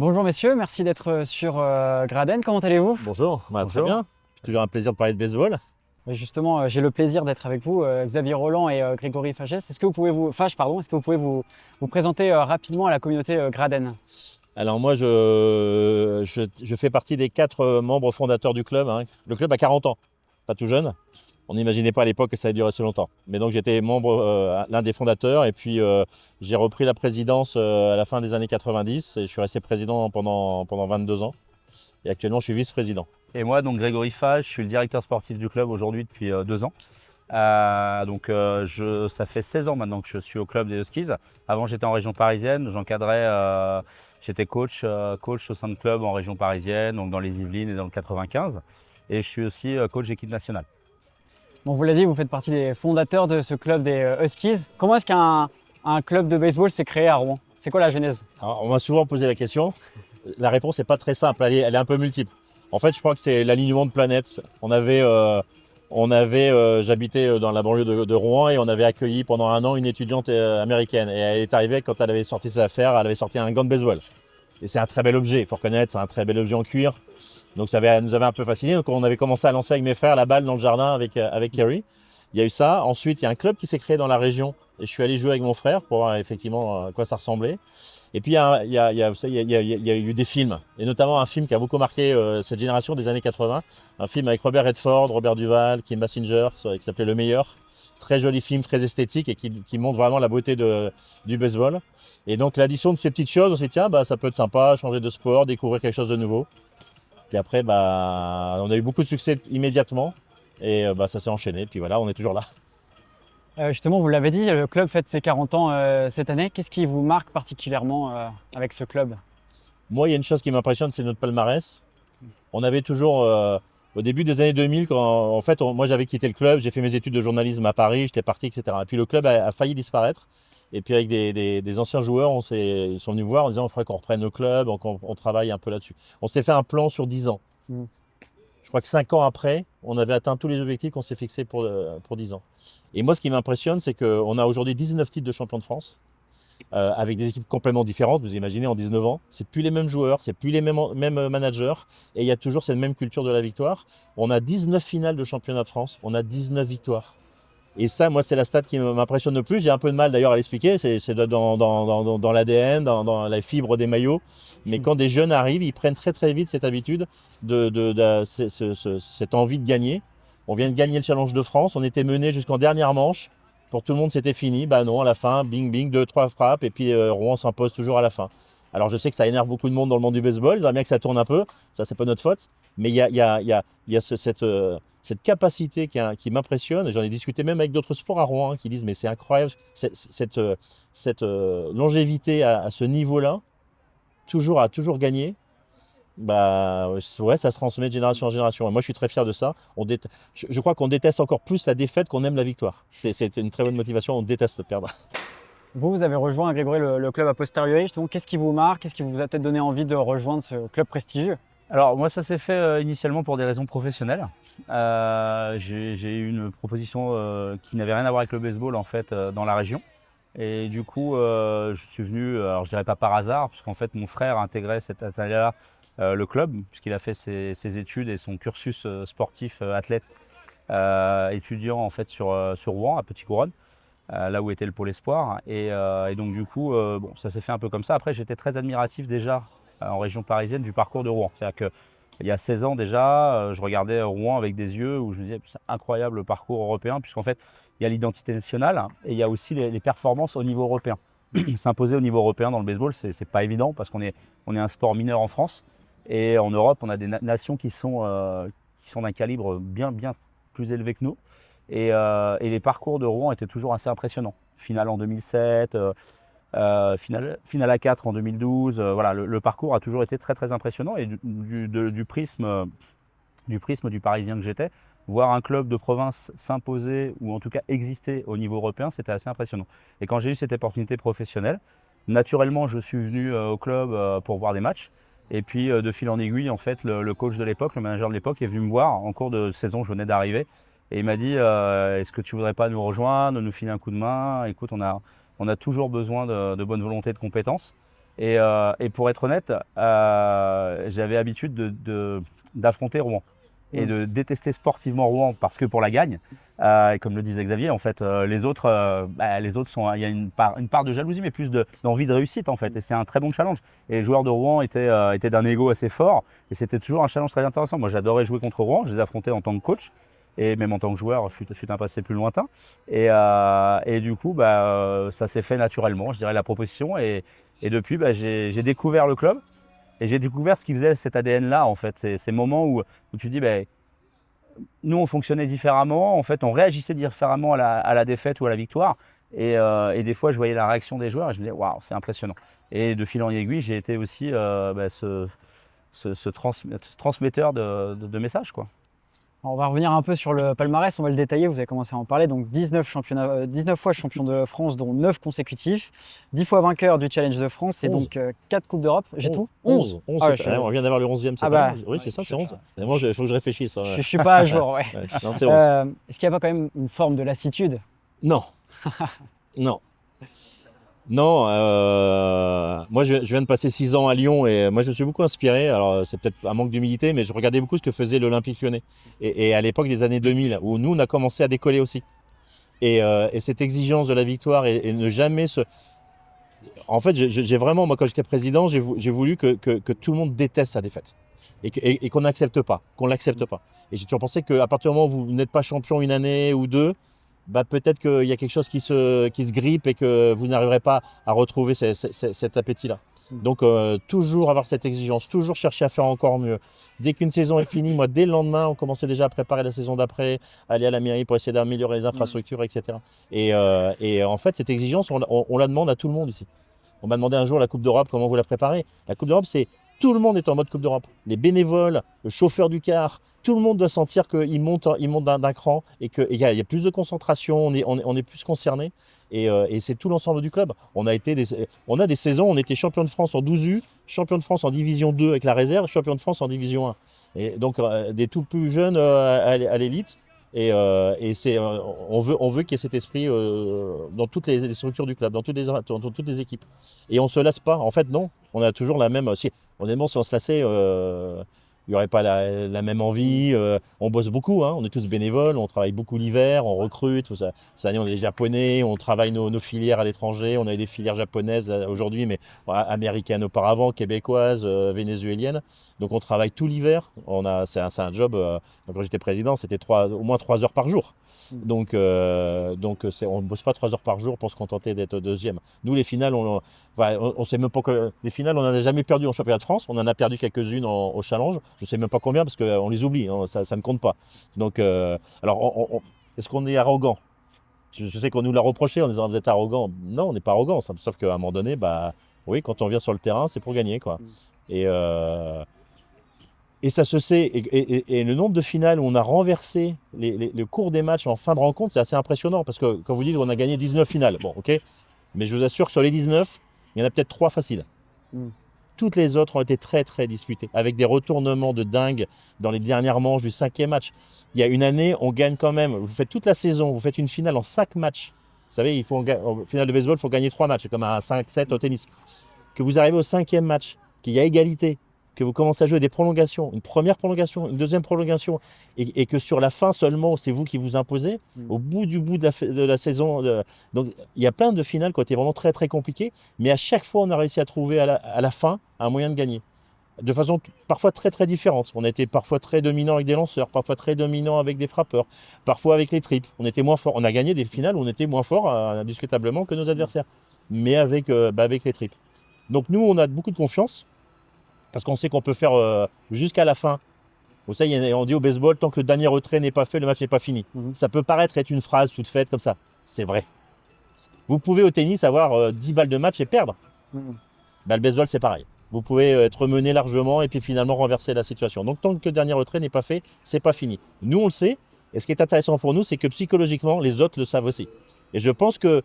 Bonjour messieurs, merci d'être sur Graden. Comment allez-vous? Bonjour, très bien. Toujours un plaisir de parler de baseball. Oui, justement, j'ai le plaisir d'être avec vous, Xavier Roland et Grégory Fages. Est-ce que vous pouvez vous présenter rapidement à la communauté Graden? Alors moi, je fais partie des 4 membres fondateurs du club. Le club a 40 ans, pas tout jeune. On n'imaginait pas à l'époque que ça allait durer si longtemps. Mais donc j'étais membre, l'un des fondateurs, et puis j'ai repris la présidence à la fin des années 90 et je suis resté président pendant 22 ans. Et actuellement, je suis vice-président. Et moi, donc Grégory Fages, je suis le directeur sportif du club aujourd'hui depuis 2 ans. Ça fait 16 ans maintenant que je suis au club des Huskies. Avant, j'étais en région parisienne, j'encadrais, j'étais coach au sein de club en région parisienne, donc dans les Yvelines et dans le 95. Et je suis aussi coach d'équipe nationale. Bon, vous l'avez dit, vous faites partie des fondateurs de ce club des Huskies. Comment est-ce qu'un club de baseball s'est créé à Rouen? C'est quoi la genèse? Alors, on m'a souvent posé la question. La réponse n'est pas très simple, elle est un peu multiple. En fait, je crois que c'est l'alignement de planètes. J'habitais dans la banlieue de Rouen et on avait accueilli pendant un an une étudiante américaine. Et elle est arrivée, quand elle avait sorti ses affaires, elle avait sorti un gant de baseball. Et c'est un très bel objet, il faut reconnaître, c'est un très bel objet en cuir. Donc ça nous avait un peu fasciné. Donc on avait commencé à lancer avec mes frères la balle dans le jardin avec Kerry. Il y a eu ça. Ensuite, il y a un club qui s'est créé dans la région. Et je suis allé jouer avec mon frère pour voir effectivement à quoi ça ressemblait. Et puis il y a eu des films, et notamment un film qui a beaucoup marqué cette génération des années 80. Un film avec Robert Redford, Robert Duvall, Kim Basinger, qui s'appelait Le Meilleur. Très joli film, très esthétique et qui montre vraiment la beauté du baseball. Et donc l'addition de ces petites choses, on s'est dit tiens, ça peut être sympa, changer de sport, découvrir quelque chose de nouveau. Puis après, on a eu beaucoup de succès immédiatement et ça s'est enchaîné. Puis voilà, on est toujours là. Justement, vous l'avez dit, le club fête ses 40 ans cette année. Qu'est-ce qui vous marque particulièrement avec ce club? Moi, il y a une chose qui m'impressionne, c'est notre palmarès. On avait toujours, au début des années 2000, moi j'avais quitté le club, j'ai fait mes études de journalisme à Paris, j'étais parti, etc. Et puis le club a failli disparaître. Et puis avec des anciens joueurs, ils sont venus voir en disant il faudrait qu'on reprenne le club, qu'on travaille un peu là-dessus. On s'était fait un plan sur 10 ans. Je crois que 5 ans après, on avait atteint tous les objectifs qu'on s'est fixés pour 10 ans. Et moi, ce qui m'impressionne, c'est qu'on a aujourd'hui 19 titres de champion de France, avec des équipes complètement différentes. Vous imaginez, en 19 ans, c'est plus les mêmes joueurs, c'est plus les mêmes managers, et il y a toujours cette même culture de la victoire. On a 19 finales de championnat de France, on a 19 victoires. Et ça, moi, c'est la stat qui m'impressionne le plus. J'ai un peu de mal d'ailleurs à l'expliquer. C'est dans l'ADN, dans la fibre des maillots. Mais quand des jeunes arrivent, ils prennent très très vite cette habitude, cette envie de gagner. On vient de gagner le Challenge de France. On était mené jusqu'en dernière manche. Pour tout le monde, c'était fini. Non, à la fin, bing bing, 2-3 frappes. Et puis Rouen s'impose toujours à la fin. Alors je sais que ça énerve beaucoup de monde dans le monde du baseball. Ils aimeraient bien que ça tourne un peu. Ça, c'est pas notre faute. Mais il y a cette capacité qui m'impressionne, et j'en ai discuté même avec d'autres sports à Rouen qui disent mais c'est incroyable, cette longévité à ce niveau-là, à toujours gagner, ouais, ça se transmet de génération en génération. Et moi je suis très fier de ça. Je crois qu'on déteste encore plus la défaite qu'on aime la victoire. C'est une très bonne motivation, on déteste perdre. Vous avez rejoint, Grégory, le club a posteriori. Justement, qu'est-ce qui vous marque? Qu'est-ce qui vous a peut-être donné envie de rejoindre ce club prestigieux? Alors moi, ça s'est fait initialement pour des raisons professionnelles. J'ai eu une proposition qui n'avait rien à voir avec le baseball en fait dans la région. Et du coup, je suis venu, alors je dirais pas par hasard, parce qu'en fait mon frère intégrait cette année-là le club, puisqu'il a fait ses études et son cursus sportif athlète étudiant en fait sur Rouen, à Petit-Couronne. Là où était le pôle espoir. Et donc du coup, ça s'est fait un peu comme ça. Après, j'étais très admiratif déjà en région parisienne du parcours de Rouen. C'est-à-dire qu'il y a 16 ans déjà, je regardais Rouen avec des yeux où je me disais c'est incroyable le parcours européen, puisqu'en fait, il y a l'identité nationale et il y a aussi les performances au niveau européen. S'imposer au niveau européen dans le baseball, c'est pas évident parce qu'on est un sport mineur en France. Et en Europe, on a des nations qui sont d'un calibre bien plus élevé que nous. Et les parcours de Rouen étaient toujours assez impressionnants. Finale en 2007, finale à 4 en 2012. Voilà, le parcours a toujours été très impressionnant. Et du prisme du Parisien que j'étais, voir un club de province s'imposer ou en tout cas exister au niveau européen, c'était assez impressionnant. Et quand j'ai eu cette opportunité professionnelle, naturellement, je suis venu au club pour voir des matchs. Et puis de fil en aiguille, en fait, le coach de l'époque, le manager de l'époque est venu me voir en cours de saison, je venais d'arriver. Et il m'a dit est-ce que tu voudrais pas nous rejoindre, nous filer un coup de main? Écoute, on a toujours besoin de bonne volonté, de compétences. Et pour être honnête, j'avais l'habitude d'affronter Rouen et de détester sportivement Rouen parce que pour la gagne, et comme le disait Xavier, en fait, les autres il y a une part de jalousie, mais plus d'envie de réussite en fait. Et c'est un très bon challenge. Et les joueurs de Rouen étaient d'un ego assez fort, et c'était toujours un challenge très intéressant. Moi, j'adorais jouer contre Rouen. Je les affrontais en tant que coach. Et même en tant que joueur, fut un passé plus lointain. Et du coup, ça s'est fait naturellement, je dirais, la proposition. Et depuis, j'ai découvert le club et j'ai découvert ce qui faisait cet ADN-là, en fait. Ces moments où tu dis, nous, on fonctionnait différemment. En fait, on réagissait différemment à la défaite ou à la victoire. Et des fois, je voyais la réaction des joueurs et je me disais, waouh, c'est impressionnant. Et de fil en aiguille, j'ai été aussi ce transmetteur de messages, quoi. On va revenir un peu sur le palmarès, on va le détailler, vous avez commencé à en parler. Donc 19 fois champion de France, dont 9 consécutifs, 10 fois vainqueur du Challenge de France et 11. donc 4 Coupes d'Europe. J'ai tout 11. On vient d'avoir le 11e. Oui, c'est ça, c'est 11. Moi, il faut que je réfléchisse. Je ne suis pas à jour, ouais. Non, c'est 11. Est-ce qu'il n'y a pas quand même une forme de lassitude? Non. Non. Non, moi je viens de passer 6 ans à Lyon et moi je me suis beaucoup inspiré, alors c'est peut-être un manque d'humilité, mais je regardais beaucoup ce que faisait l'Olympique Lyonnais. Et à l'époque des années 2000, où nous on a commencé à décoller aussi. Et cette exigence de la victoire et ne jamais se... En fait, j'ai vraiment, moi quand j'étais président, j'ai voulu que tout le monde déteste sa défaite. Et qu'on n'accepte pas, qu'on l'accepte pas. Et j'ai toujours pensé qu'à partir du moment où vous n'êtes pas champion une année ou deux, peut-être qu'il y a quelque chose qui se grippe et que vous n'arriverez pas à retrouver cet appétit-là. Donc toujours avoir cette exigence, toujours chercher à faire encore mieux. Dès qu'une saison est finie, moi dès le lendemain, on commençait déjà à préparer la saison d'après, aller à la mairie pour essayer d'améliorer les infrastructures, etc. Et en fait, cette exigence, on la demande à tout le monde ici. On m'a demandé un jour la Coupe d'Europe, comment vous la préparez? La Coupe d'Europe, c'est tout le monde est en mode Coupe d'Europe. Les bénévoles, le chauffeur du car, tout le monde doit sentir qu'il monte d'un cran et qu'il y a plus de concentration, on est plus concerné. Et c'est tout l'ensemble du club. On a des saisons, on était champion de France en 12U, champion de France en division 2 avec la réserve, champion de France en division 1. Et donc des tout plus jeunes à l'élite. On veut qu'il y ait cet esprit dans toutes les structures du club, dans toutes les équipes. Et on ne se lasse pas. En fait, non. On a toujours la même... Honnêtement, si on se lassait, il n'y aurait pas la même envie. On bosse beaucoup, hein. On est tous bénévoles, on travaille beaucoup l'hiver, on recrute. Cette année, on est des Japonais, on travaille nos filières à l'étranger. On a des filières japonaises aujourd'hui, mais américaines auparavant, québécoises, vénézuéliennes. Donc on travaille tout l'hiver. C'est un job, quand j'étais président, c'était au moins 3 heures par jour. Donc on ne bosse pas 3 heures par jour pour se contenter d'être deuxième. Nous, les finales, on sait même pas que les finales, on n'en a jamais perdu en championnat de France. On en a perdu quelques-unes au challenge. Je ne sais même pas combien parce qu'on les oublie, hein, ça ne compte pas. Donc, alors, est-ce qu'on est arrogant? Je sais qu'on nous l'a reproché en disant vous êtes arrogant. Non, on n'est pas arrogant. Sauf qu'à un moment donné, oui, quand on vient sur le terrain, c'est pour gagner, quoi. Et ça se sait. Et le nombre de finales où on a renversé le cours des matchs en fin de rencontre, c'est assez impressionnant. Parce que quand vous dites qu'on a gagné 19 finales, bon, ok. Mais je vous assure que sur les 19, il y en a peut-être 3 faciles. Toutes les autres ont été très très disputées, avec des retournements de dingue dans les dernières manches du 5e match. Il y a une année, on gagne quand même, vous faites toute la saison, vous faites une finale en 5 matchs. Vous savez, en finale de baseball, il faut gagner 3 matchs, comme un 5-7 au tennis. Que vous arrivez au 5e match, qu'il y a égalité, que vous commencez à jouer des prolongations, une première prolongation, une deuxième prolongation, et que sur la fin seulement, c'est vous qui vous imposez, au bout de la saison. Donc, il y a plein de finales qui ont été vraiment très, très compliquées, mais à chaque fois, on a réussi à trouver à la fin un moyen de gagner. De façon parfois très, très différente. On a été parfois très dominant avec des lanceurs, parfois très dominant avec des frappeurs, parfois avec les tripes. On était moins fort. On a gagné des finales où on était moins fort, indiscutablement, que nos adversaires, mais avec les tripes. Donc, nous, on a beaucoup de confiance. Parce qu'on sait qu'on peut faire jusqu'à la fin. Vous savez, on dit au baseball, tant que le dernier retrait n'est pas fait, le match n'est pas fini. Ça peut paraître être une phrase toute faite comme ça. C'est vrai. Vous pouvez au tennis avoir 10 balles de match et perdre. Le baseball, c'est pareil. Vous pouvez être mené largement et puis finalement renverser la situation. Donc tant que le dernier retrait n'est pas fait, c'est pas fini. Nous, on le sait. Et ce qui est intéressant pour nous, c'est que psychologiquement, les autres le savent aussi. Et je pense que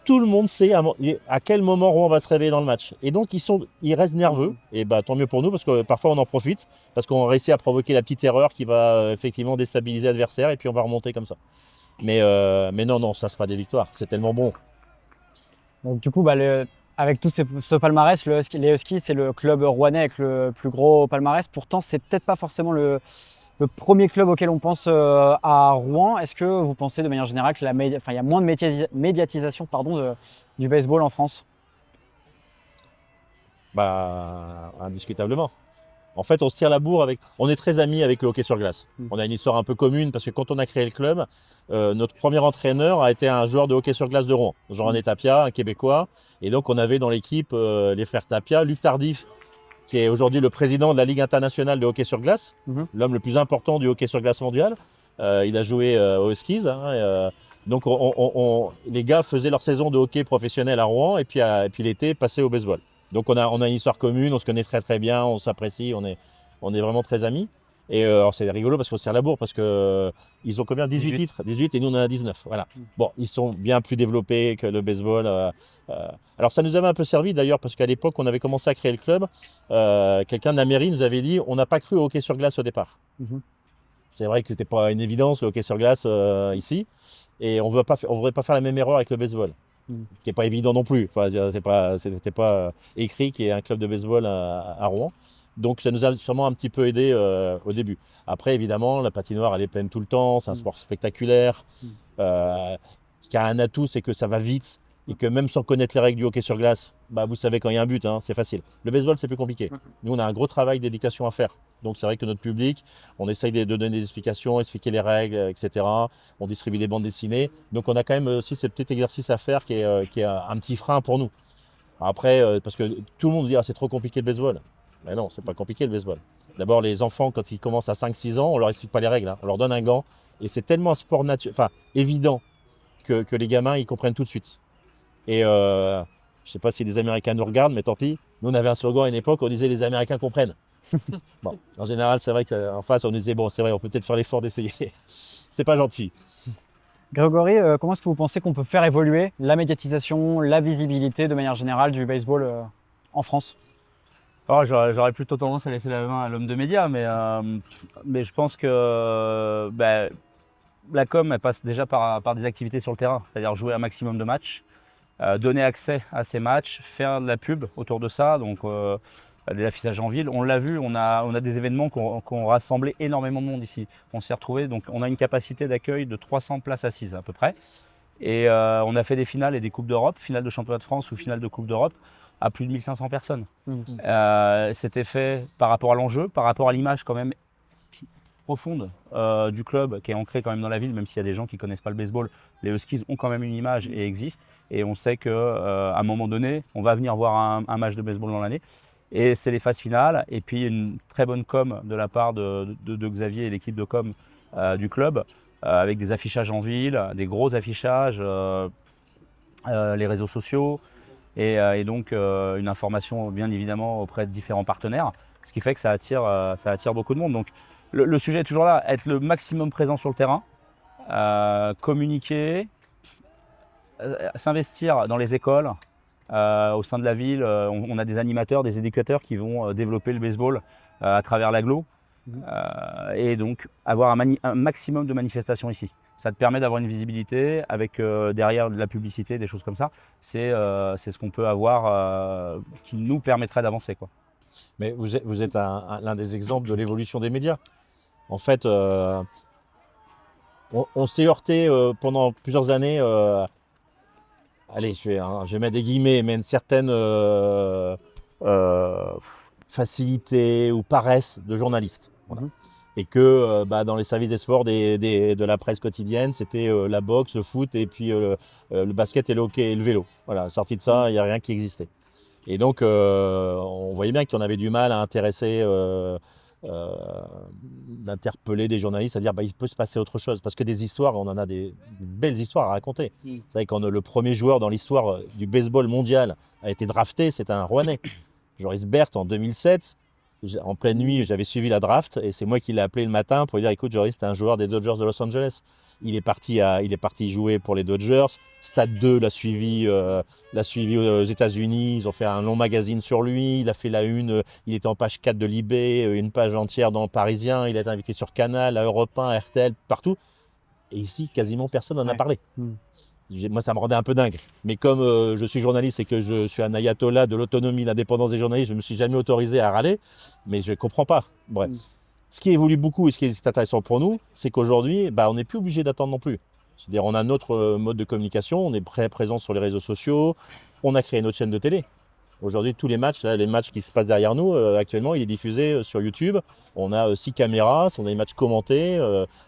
tout le monde sait à quel moment Rouen va se réveiller dans le match. Et donc, ils restent nerveux. Et tant mieux pour nous, parce que parfois, on en profite. Parce qu'on réussit à provoquer la petite erreur qui va effectivement déstabiliser l'adversaire. Et puis, on va remonter comme ça. Mais non, ça, c'est pas des victoires. C'est tellement bon. Donc, du coup, Avec ce palmarès, les Huskies, c'est le club rouennais avec le plus gros palmarès. Pourtant, c'est peut-être pas forcément le premier club auquel on pense à Rouen. Est-ce que vous pensez de manière générale qu'il y a moins de médiatisation du baseball en France? Bah, indiscutablement. En fait, on se tire la bourre on est très amis avec le hockey sur glace. On a une histoire un peu commune parce que quand on a créé le club, notre premier entraîneur a été un joueur de hockey sur glace de Rouen, Jean-René Tapia, un Québécois. Et donc, on avait dans l'équipe les frères Tapia, Luc Tardif, qui est aujourd'hui le président de la Ligue internationale de hockey sur glace, l'homme le plus important du hockey sur glace mondial. Il a joué aux Huskies. Donc, les gars faisaient leur saison de hockey professionnel à Rouen et puis l'été, passaient au baseball. Donc on a une histoire commune, on se connaît très très bien, on s'apprécie, on est vraiment très amis. Et alors c'est rigolo parce qu'on se tire la bourre parce qu'ils ont combien 18 titres, 18 et nous on en a 19. Voilà. Bon, ils sont bien plus développés que le baseball. Alors ça nous avait un peu servi d'ailleurs parce qu'à l'époque on avait commencé à créer le club. Quelqu'un de la mairie nous avait dit on n'a pas cru au hockey sur glace au départ. C'est vrai que c'était pas une évidence le hockey sur glace ici et on ne voudrait pas faire la même erreur avec le baseball. Qui n'est pas évident non plus. Enfin, c'était pas écrit qu'il y ait un club de baseball à Rouen. Donc ça nous a sûrement un petit peu aidé au début. Après, évidemment, la patinoire, elle est pleine tout le temps. C'est un sport spectaculaire. Qui a un atout, c'est que ça va vite. Et que même sans connaître les règles du hockey sur glace, bah, vous savez quand il y a un but, hein, c'est facile. Le baseball, c'est plus compliqué. Nous, on a un gros travail d'éducation à faire. Donc c'est vrai que notre public, on essaye de donner des explications, expliquer les règles, etc. On distribue des bandes dessinées. Donc on a quand même aussi ce petit exercice à faire qui est un petit frein pour nous. Après, parce que tout le monde dit c'est trop compliqué le baseball. Mais non, c'est pas compliqué le baseball. D'abord, les enfants, quand ils commencent à 5-6 ans, on leur explique pas les règles. Hein. On leur donne un gant. Et c'est tellement un sport évident que les gamins, ils comprennent tout de suite. Et je ne sais pas si les Américains nous regardent, mais tant pis. Nous, on avait un slogan à une époque, on disait les Américains comprennent. Bon, en général, c'est vrai qu'en face, on disait bon, c'est vrai, on peut peut-être faire l'effort d'essayer. C'est pas gentil. Grégory, comment est-ce que vous pensez qu'on peut faire évoluer la médiatisation, la visibilité de manière générale du baseball en France? Alors, j'aurais plutôt tendance à laisser la main à l'homme de médias, mais je pense que la com, elle passe déjà par des activités sur le terrain, c'est-à-dire jouer un maximum de matchs. Donner accès à ces matchs, faire de la pub autour de ça, donc des affichages en ville. On l'a vu, on a des événements qui ont rassemblé énormément de monde ici. On s'est retrouvés, donc on a une capacité d'accueil de 300 places assises à peu près. Et on a fait des finales et des Coupes d'Europe, finale de championnat de France ou finale de Coupe d'Europe, à plus de 1500 personnes. C'était fait par rapport à l'enjeu, par rapport à l'image quand même profonde du club qui est ancrée quand même dans la ville, même s'il y a des gens qui ne connaissent pas le baseball, les Huskies ont quand même une image et existent. Et on sait qu'à un moment donné, on va venir voir un match de baseball dans l'année. Et c'est les phases finales. Et puis une très bonne com de la part de Xavier et l'équipe de com du club, avec des affichages en ville, des gros affichages, les réseaux sociaux, et donc une information bien évidemment auprès de différents partenaires, ce qui fait que ça attire beaucoup de monde. Donc, le sujet est toujours là, être le maximum présent sur le terrain, communiquer, s'investir dans les écoles, au sein de la ville. On a des animateurs, des éducateurs qui vont développer le baseball à travers l'agglo. Et donc avoir un maximum de manifestations ici. Ça te permet d'avoir une visibilité avec derrière de la publicité, des choses comme ça. C'est ce qu'on peut avoir qui nous permettrait d'avancer, quoi. Mais vous êtes l'un des exemples de l'évolution des médias. En fait, on s'est heurté pendant plusieurs années, allez, je vais mettre des guillemets, mais une certaine facilité ou paresse de journalistes. Voilà. Et que dans les services des sports de la presse quotidienne, c'était la boxe, le foot, et puis le basket et le hockey et le vélo. Voilà, sorti de ça, il n'y a rien qui existait. Et donc, on voyait bien qu'on avait du mal à intéresser, d'interpeller des journalistes, à dire il peut se passer autre chose. Parce que des histoires, on en a des belles histoires à raconter. Vous savez, quand le premier joueur dans l'histoire du baseball mondial a été drafté, c'était un Rouennais. Joris Bert, en 2007, en pleine nuit, j'avais suivi la draft et c'est moi qui l'ai appelé le matin pour lui dire écoute, Joris, t'es un joueur des Dodgers de Los Angeles. Il est parti jouer pour les Dodgers. Stade 2 l'a suivi aux États-Unis. Ils ont fait un long magazine sur lui. Il a fait la une. Il était en page 4 de l'IB, une page entière dans le Parisien. Il a été invité sur Canal, à Europe 1, à RTL, partout. Et ici, quasiment personne n'en a parlé. Moi, ça me rendait un peu dingue. Mais comme je suis journaliste et que je suis un ayatollah de l'autonomie, l'indépendance des journalistes, je ne me suis jamais autorisé à râler, mais je ne comprends pas. Bref. Ce qui évolue beaucoup et ce qui est intéressant pour nous, c'est qu'aujourd'hui, on n'est plus obligé d'attendre non plus. C'est-à-dire, on a notre mode de communication, on est très présent sur les réseaux sociaux, on a créé notre chaîne de télé. Aujourd'hui, tous les matchs, là, les matchs qui se passent derrière nous, actuellement, il est diffusé sur YouTube. On a 6 caméras, on a des matchs commentés.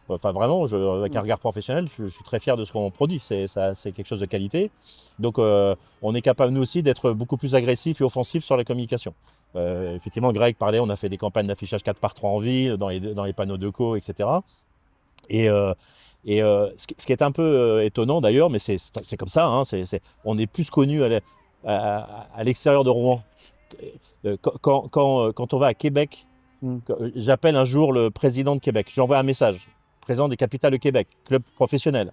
Enfin, vraiment, avec un regard professionnel, je suis très fier de ce qu'on produit. C'est quelque chose de qualité. Donc, on est capable, nous aussi, d'être beaucoup plus agressifs et offensifs sur la communication. Effectivement, Greg parlait, on a fait des campagnes d'affichage 4x3 en ville, dans les panneaux de co, etc. Et ce qui est un peu étonnant d'ailleurs, mais c'est comme ça, hein, on est plus connu à l'extérieur de Rouen. Quand on va à Québec, j'appelle un jour le président de Québec, j'envoie un message, président des Capitales de Québec, club professionnel.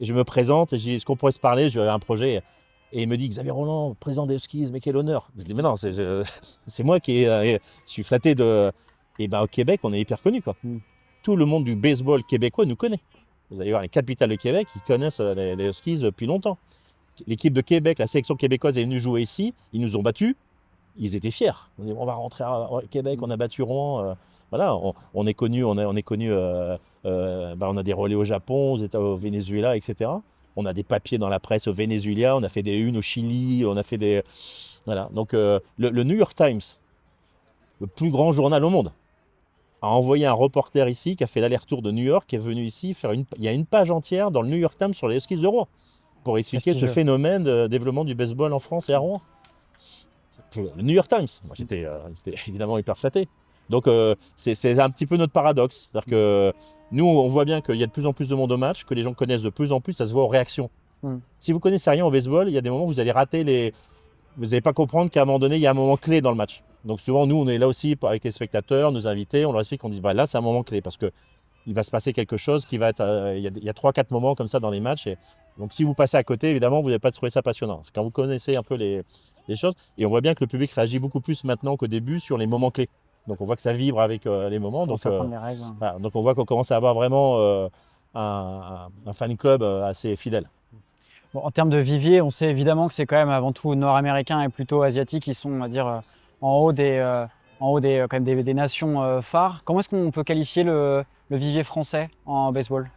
Et je me présente et je dis, est-ce qu'on pourrait se parler? J'ai un projet. Et il me dit, Xavier Roland, président des Huskies, mais quel honneur. Je dis, mais non, c'est moi qui suis flatté de... Et au Québec, on est hyper connu, quoi. Tout le monde du baseball québécois nous connaît. Vous allez voir les Capitales de Québec, ils connaissent les Huskies depuis longtemps. L'équipe de Québec, la sélection québécoise est venue jouer ici, ils nous ont battus, ils étaient fiers. On dit, on va rentrer à Québec, on a battu Rouen. Voilà, on est connu, on a des relais au Japon, au Venezuela, etc. On a des papiers dans la presse au Venezuela, on a fait des unes au Chili, on a fait des... Voilà, donc le New York Times, le plus grand journal au monde, a envoyé un reporter ici qui a fait l'aller-retour de New York, qui est venu ici faire il y a une page entière dans le New York Times sur les Huskies de Rouen pour expliquer ce phénomène de développement du baseball en France et à Rouen. Le New York Times, moi j'étais évidemment hyper flatté. Donc c'est un petit peu notre paradoxe. C'est-à-dire que nous on voit bien qu'il y a de plus en plus de monde au match, que les gens connaissent de plus en plus, ça se voit aux réactions. Si vous connaissez rien au baseball, il y a des moments où vous allez rater vous n'allez pas comprendre qu'à un moment donné, il y a un moment clé dans le match. Donc souvent, nous, on est là aussi avec les spectateurs, nos invités, on leur explique, on dit, là, c'est un moment clé parce qu'il va se passer quelque chose qui va être... Il y a 3-4 moments comme ça dans les matchs. Donc si vous passez à côté, évidemment, vous n'allez pas trouver ça passionnant. C'est quand vous connaissez un peu les choses. Et on voit bien que le public réagit beaucoup plus maintenant qu'au début sur les moments clés. Donc on voit que ça vibre avec les moments. Donc on voit qu'on commence à avoir vraiment un fan club assez fidèle. Bon, en termes de vivier, on sait évidemment que c'est quand même avant tout nord-américains et plutôt asiatiques qui sont, on va dire, en haut quand même des nations phares. Comment est-ce qu'on peut qualifier le vivier français en baseball?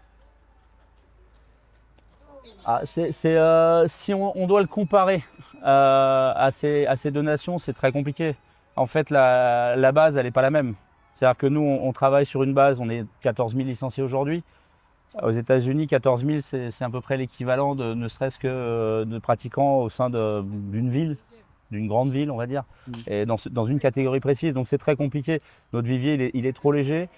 Si on doit le comparer à ces deux nations, c'est très compliqué. En fait, la base, elle n'est pas la même. C'est-à-dire que nous, on travaille sur une base, on est 14 000 licenciés aujourd'hui. Aux États-Unis, 14 000, c'est à peu près l'équivalent de ne serait-ce que de pratiquants au sein d'une ville, d'une grande ville, on va dire, et dans une catégorie précise. Donc c'est très compliqué. Notre vivier, il est trop léger,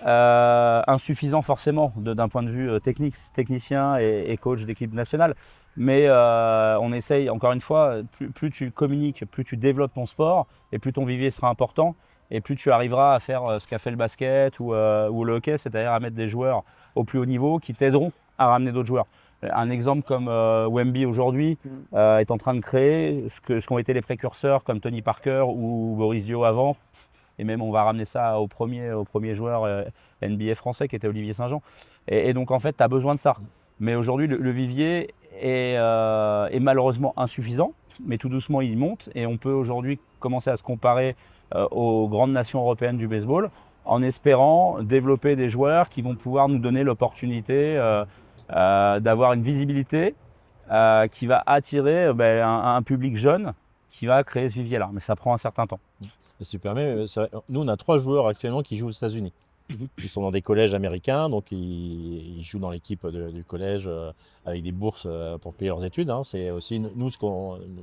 insuffisant forcément d'un point de vue technicien et coach d'équipe nationale. Mais on essaye, encore une fois, plus tu communiques, plus tu développes ton sport, et plus ton vivier sera important. Et plus tu arriveras à faire ce qu'a fait le basket ou le hockey, c'est-à-dire à mettre des joueurs au plus haut niveau qui t'aideront à ramener d'autres joueurs. Un exemple comme Wemby aujourd'hui est en train de créer ce qu'ont été les précurseurs comme Tony Parker ou Boris Dio avant. Et même on va ramener ça au premier joueur NBA français qui était Olivier Saint-Jean. Et donc en fait, tu as besoin de ça. Mais aujourd'hui, le vivier est malheureusement insuffisant, mais tout doucement il monte. Et on peut aujourd'hui commencer à se comparer aux grandes nations européennes du baseball en espérant développer des joueurs qui vont pouvoir nous donner l'opportunité d'avoir une visibilité qui va attirer un public jeune qui va créer ce vivier-là. Mais ça prend un certain temps. Super, mais nous, on a 3 joueurs actuellement qui jouent aux États-Unis. Ils sont dans des collèges américains, donc ils jouent dans l'équipe du collège avec des bourses pour payer leurs études. C'est aussi une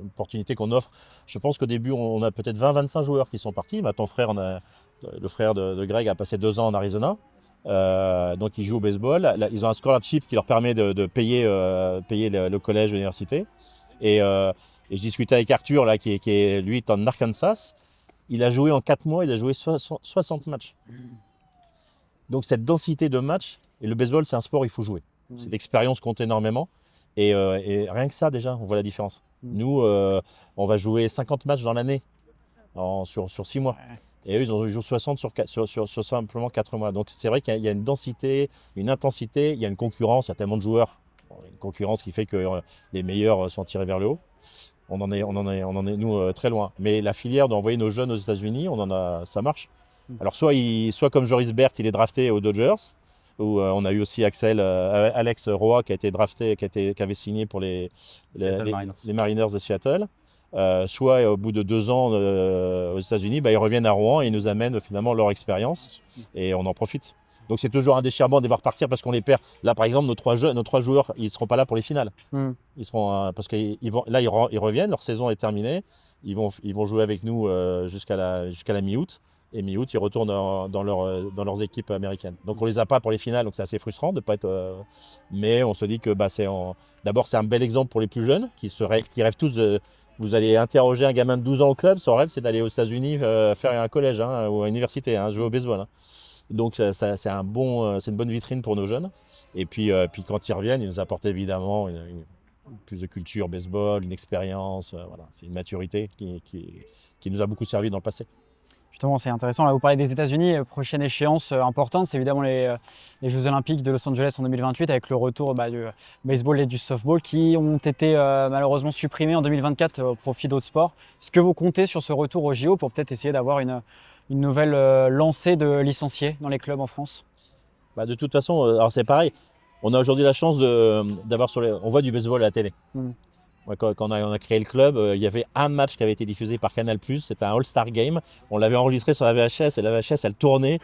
opportunité qu'on offre. Je pense qu'au début, on a peut-être 20-25 joueurs qui sont partis. Ton frère, le frère de Greg, a passé 2 ans en Arizona. Donc ils jouent au baseball. Là, ils ont un scholarship qui leur permet de payer le collège, l'université. Et je discutais avec Arthur, là, qui est lui en Arkansas. Il a joué en 4 mois, il a joué 60 matchs. Donc cette densité de matchs, et le baseball c'est un sport où il faut jouer. C'est l'expérience compte énormément. Et rien que ça déjà, on voit la différence. Nous, on va jouer 50 matchs dans l'année, sur 6 mois. Et eux, ils jouent 60 sur simplement 4 mois. Donc c'est vrai qu'il y a une densité, une intensité, il y a une concurrence, il y a tellement de joueurs. une concurrence qui fait que les meilleurs sont tirés vers le haut. On en est nous très loin. Mais la filière d'envoyer nos jeunes aux États-Unis, ça marche. Alors soit comme Joris Bert, il est drafté aux Dodgers, où on a eu aussi Alex Roa qui a été drafté, qui avait signé pour les Mariners de Seattle. Soit au bout de 2 ans aux États-Unis, ils reviennent à Rouen et ils nous amènent finalement leur expérience et on en profite. Donc c'est toujours un déchirement de les voir partir parce qu'on les perd. Là par exemple, nos trois joueurs, ils ne seront pas là pour les finales. Ils seront parce qu'ils reviennent, leur saison est terminée, ils vont jouer avec nous jusqu'à la mi-août. Et mi-août, ils retournent dans leurs équipes américaines. Donc on les a pas pour les finales, donc c'est assez frustrant de pas être. Mais on se dit que d'abord c'est un bel exemple pour les plus jeunes qui rêvent tous de. Vous allez interroger un gamin de 12 ans au club, son rêve c'est d'aller aux États-Unis faire un collège ou une université, jouer au baseball. Donc c'est une bonne vitrine pour nos jeunes. Et puis quand ils reviennent, ils nous apportent évidemment plus de culture baseball, une expérience. Voilà. C'est une maturité qui nous a beaucoup servi dans le passé. Justement, c'est intéressant. Là, vous parlez des États-Unis. Prochaine échéance importante, c'est évidemment les Jeux Olympiques de Los Angeles en 2028 avec le retour du baseball et du softball qui ont été malheureusement supprimés en 2024 au profit d'autres sports. Est-ce que vous comptez sur ce retour au JO pour peut-être essayer d'avoir une nouvelle lancée de licenciés dans les clubs en France? De toute façon, alors c'est pareil. On a aujourd'hui la chance d'avoir on voit du baseball à la télé. Quand on a créé le club, il y avait un match qui avait été diffusé par Canal+, c'était un All-Star Game. On l'avait enregistré sur la VHS et la VHS, elle tournait,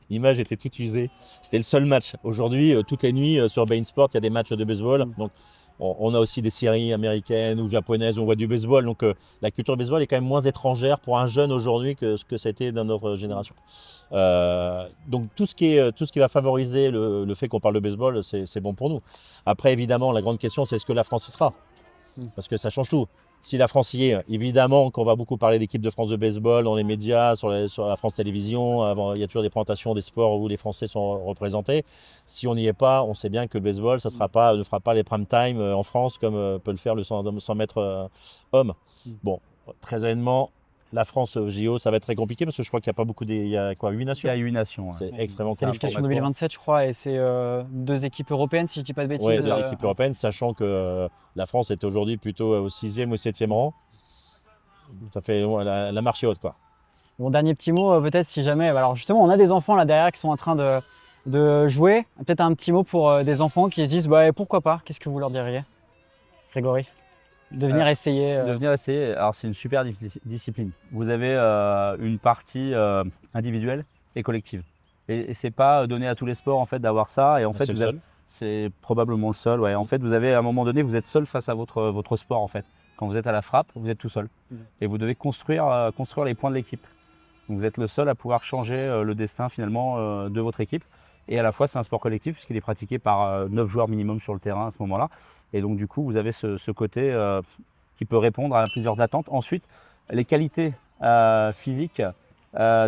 l'image était toute usée. C'était le seul match. Aujourd'hui, toutes les nuits sur beIN Sport, il y a des matchs de baseball. Donc, on a aussi des séries américaines ou japonaises où on voit du baseball. Donc, la culture baseball est quand même moins étrangère pour un jeune aujourd'hui que ce que ça a été dans notre génération. Donc, tout ce qui va favoriser le fait qu'on parle de baseball, c'est bon pour nous. Après, évidemment, la grande question, c'est est-ce que la France y sera ? Parce que ça change tout. Si la France y est, évidemment qu'on va beaucoup parler d'équipe de France de baseball dans les médias, sur la France Télévisions. Il y a toujours des présentations des sports où les Français sont représentés. Si on n'y est pas, on sait bien que le baseball, ne fera pas les prime time en France comme peut le faire le 100 mètres homme. Bon, très honnêtement, la France au JO, ça va être très compliqué parce que je crois qu'il n'y a pas beaucoup il y a 8 nations. Il y a 8 nations. Ouais. C'est extrêmement compliqué. Qualification 2027, je crois, et c'est 2 équipes européennes, si je ne dis pas de bêtises. Oui, 2 équipes européennes, sachant que la France est aujourd'hui plutôt au 6e ou 7e rang. Ça fait la marche est haute, quoi. Bon, dernier petit mot, peut-être, si jamais. Alors, justement, on a des enfants là derrière qui sont en train de jouer. Peut-être un petit mot pour des enfants qui se disent pourquoi pas. Qu'est-ce que vous leur diriez, Grégory? De venir essayer. De venir essayer. Alors, c'est une super discipline. Vous avez une partie individuelle et collective. Et c'est pas donné à tous les sports en fait d'avoir ça. Et en fait, c'est probablement le seul. Ouais. En fait, vous avez à un moment donné, vous êtes seul face à votre sport en fait. Quand vous êtes à la frappe, vous êtes tout seul. Et vous devez construire les points de l'équipe. Donc, vous êtes le seul à pouvoir changer le destin finalement de votre équipe. Et à la fois, c'est un sport collectif puisqu'il est pratiqué par 9 joueurs minimum sur le terrain à ce moment-là. Et donc, du coup, vous avez ce côté qui peut répondre à plusieurs attentes. Ensuite, les qualités physiques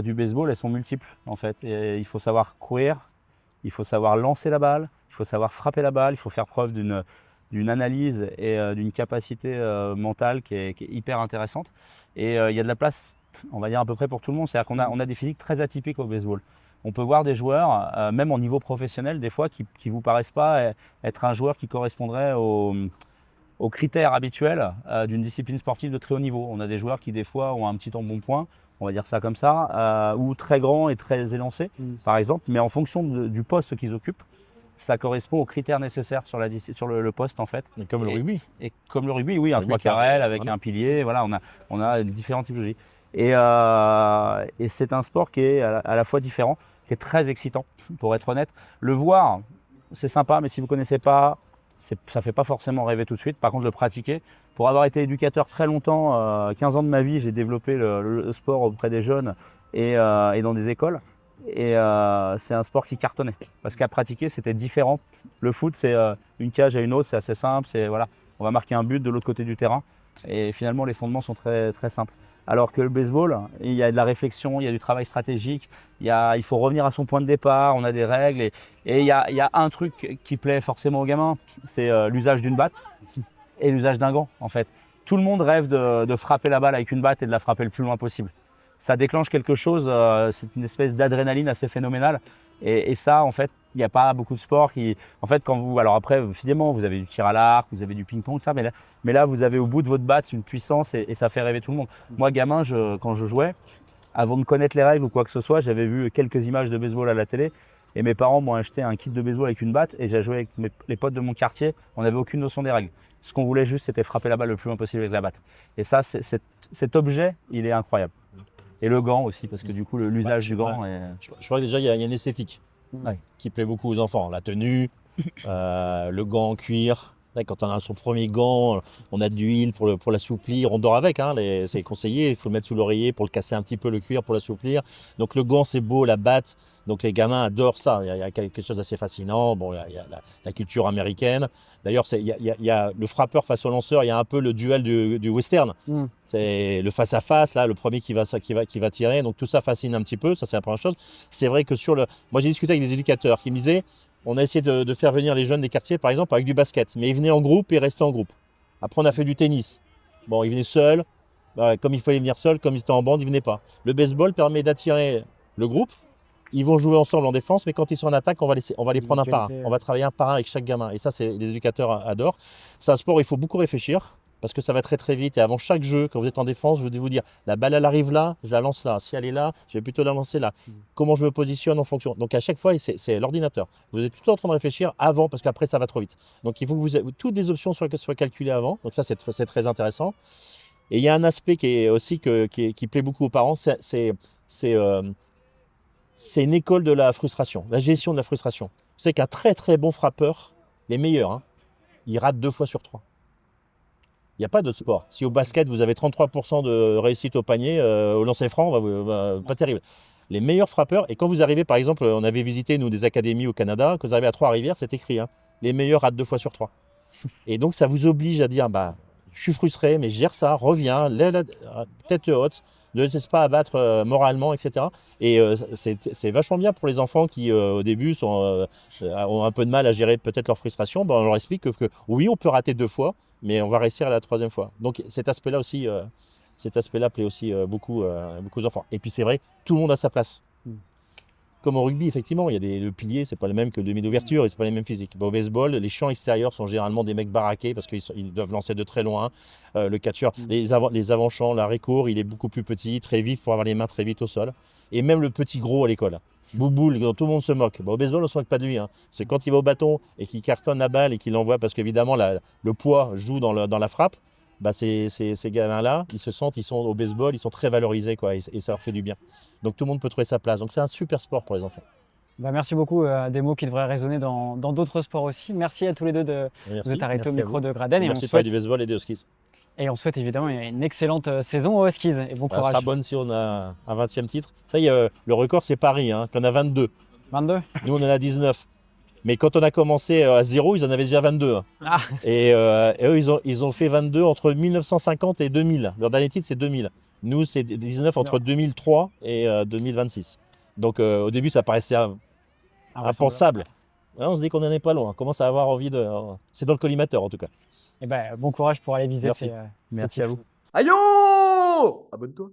du baseball, elles sont multiples en fait. Et il faut savoir courir, il faut savoir lancer la balle, il faut savoir frapper la balle, il faut faire preuve d'une analyse et d'une capacité mentale qui est hyper intéressante. Et il y a de la place, on va dire à peu près pour tout le monde. C'est-à-dire qu'on a des physiques très atypiques au baseball. On peut voir des joueurs, même au niveau professionnel, des fois, qui ne vous paraissent pas être un joueur qui correspondrait aux critères habituels d'une discipline sportive de très haut niveau. On a des joueurs qui, des fois, ont un petit embonpoint, on va dire ça comme ça, ou très grands et très élancés, par exemple. Mais en fonction du poste qu'ils occupent, ça correspond aux critères nécessaires sur le poste, en fait. Et comme le rugby. Et comme le rugby, oui, un 3 carrel avec un pilier. Voilà, on a différents types de jeux. Et c'est un sport qui est à la fois différent, qui est très excitant, pour être honnête. Le voir, c'est sympa, mais si vous ne connaissez pas, ça ne fait pas forcément rêver tout de suite. Par contre, le pratiquer, pour avoir été éducateur très longtemps, 15 ans de ma vie, j'ai développé le sport auprès des jeunes et dans des écoles. Et c'est un sport qui cartonnait. Parce qu'à pratiquer, c'était différent. Le foot, c'est une cage à une autre, c'est assez simple. Voilà, on va marquer un but de l'autre côté du terrain. Et finalement, les fondements sont très, très simples. Alors que le baseball, il y a de la réflexion, il y a du travail stratégique, il faut revenir à son point de départ, on a des règles. Et il y a un truc qui plaît forcément aux gamins, c'est l'usage d'une batte et l'usage d'un gant, en fait. Tout le monde rêve de frapper la balle avec une batte et de la frapper le plus loin possible. ça déclenche quelque chose, c'est une espèce d'adrénaline assez phénoménale. Et ça, en fait, il n'y a pas beaucoup de sports qui… En fait, quand vous… Alors après, évidemment, vous avez du tir à l'arc, vous avez du ping-pong, ça, mais là, vous avez au bout de votre batte une puissance et ça fait rêver tout le monde. Moi, gamin, quand je jouais, avant de connaître les règles ou quoi que ce soit, j'avais vu quelques images de baseball à la télé et mes parents m'ont acheté un kit de baseball avec une batte et j'ai joué avec les potes de mon quartier. On n'avait aucune notion des règles. Ce qu'on voulait juste, c'était frapper la balle le plus loin possible avec la batte. Et ça, cet objet, il est incroyable. Et le gant aussi, parce que du coup, l'usage du gant est… Je crois que déjà, il y a une esthétique qui plaît beaucoup aux enfants. La tenue, le gant en cuir. Là, quand on a son premier gant, on a de l'huile pour l'assouplir. On dort avec, hein, c'est conseillé. Il faut le mettre sous l'oreiller pour le casser un petit peu le cuir, pour l'assouplir. Donc le gant, c'est beau, la batte. Donc les gamins adorent ça. Il y a quelque chose d'assez fascinant. Bon, il y a la culture américaine. D'ailleurs, il y a le frappeur face au lanceur. Il y a un peu le duel du western. C'est le face à face, là, le premier qui va tirer. Donc tout ça fascine un petit peu. Ça, c'est la première chose. C'est vrai que moi, j'ai discuté avec des éducateurs qui me disaient, on a essayé de faire venir les jeunes des quartiers, par exemple, avec du basket. Mais ils venaient en groupe et restaient en groupe. Après, on a fait du tennis. Bon, ils venaient seuls. Comme il fallait venir seuls, comme ils étaient en bande, ils ne venaient pas. Le baseball permet d'attirer le groupe. Ils vont jouer ensemble en défense, mais quand ils sont en attaque, on va les prendre un par un. On va travailler un par un avec chaque gamin. Et ça, les éducateurs adorent. C'est un sport où il faut beaucoup réfléchir, parce que ça va très très vite. Et avant chaque jeu, quand vous êtes en défense, je vais vous dire, la balle, elle arrive là, je la lance là. Si elle est là, je vais plutôt la lancer là. Comment je me positionne en fonction. Donc à chaque fois, c'est l'ordinateur. Vous êtes tout en train de réfléchir avant, parce qu'après, ça va trop vite. Donc il faut que toutes les options soient calculées avant. Donc ça, c'est très intéressant. Et il y a un aspect qui est aussi qui plaît beaucoup aux parents, c'est une école de la frustration, la gestion de la frustration. Vous savez qu'un très très bon frappeur, les meilleurs, hein, il rate 2 fois sur 3. Il n'y a pas d'autre sport. Si au basket, vous avez 33% de réussite au panier, au lancer franc, pas terrible. Les meilleurs frappeurs, et quand vous arrivez, par exemple, on avait visité, nous, des académies au Canada, quand vous arrivez à Trois-Rivières, c'est écrit, hein, les meilleurs ratent 2 fois sur 3. Et donc, ça vous oblige à dire, je suis frustré, mais je gère ça, reviens, tête haute, ne laisse pas abattre moralement, etc. Et c'est vachement bien pour les enfants qui, au début, ont un peu de mal à gérer peut-être leur frustration. On leur explique que oui, on peut rater 2 fois, mais on va réussir à la 3e fois. Donc cet aspect-là aussi, plaît aussi beaucoup aux enfants. Et puis c'est vrai, tout le monde a sa place. Comme au rugby, effectivement, il y a le pilier, c'est pas le même que le demi d'ouverture, et c'est pas les mêmes physiques. Au baseball, les champs extérieurs sont généralement des mecs baraqués parce qu'ils doivent lancer de très loin. Le catcheur, les avant-champs, l'arrêt court, il est beaucoup plus petit, très vif pour avoir les mains très vite au sol. Et même le petit gros à l'école, Bouboule, dont tout le monde se moque. Au baseball, on ne se moque pas de lui. Hein. C'est quand il va au bâton et qu'il cartonne la balle et qu'il l'envoie parce qu'évidemment, le poids joue dans la frappe. Ces gamins-là, ils se sentent, ils sont au baseball, ils sont très valorisés, quoi, et ça leur fait du bien. Donc tout le monde peut trouver sa place. Donc c'est un super sport pour les enfants. Merci beaucoup, des mots qui devraient résonner dans d'autres sports aussi. Merci à tous les deux de vous être arrêtés au micro de Graden. Merci de parler du baseball et des Huskies. Et on souhaite évidemment une excellente saison aux Huskies et bon courage. Ça sera bonne si on a un 20e titre. Ça y est, le record c'est Paris, hein, qu'on a 22. 22 ? Nous on en a 19. Mais quand on a commencé à 0, ils en avaient déjà 22. Ah. Et eux, ils ont fait 22 entre 1950 et 2000. Leur dernier titre, c'est 2000. Nous, c'est 19 entre 2003 et 2026. Donc au début, ça paraissait impensable. Ouais, on se dit qu'on n'en est pas loin. On commence à avoir envie de… C'est dans le collimateur, en tout cas. Bon courage pour aller viser ces Merci à vous. Aïe! Abonne-toi.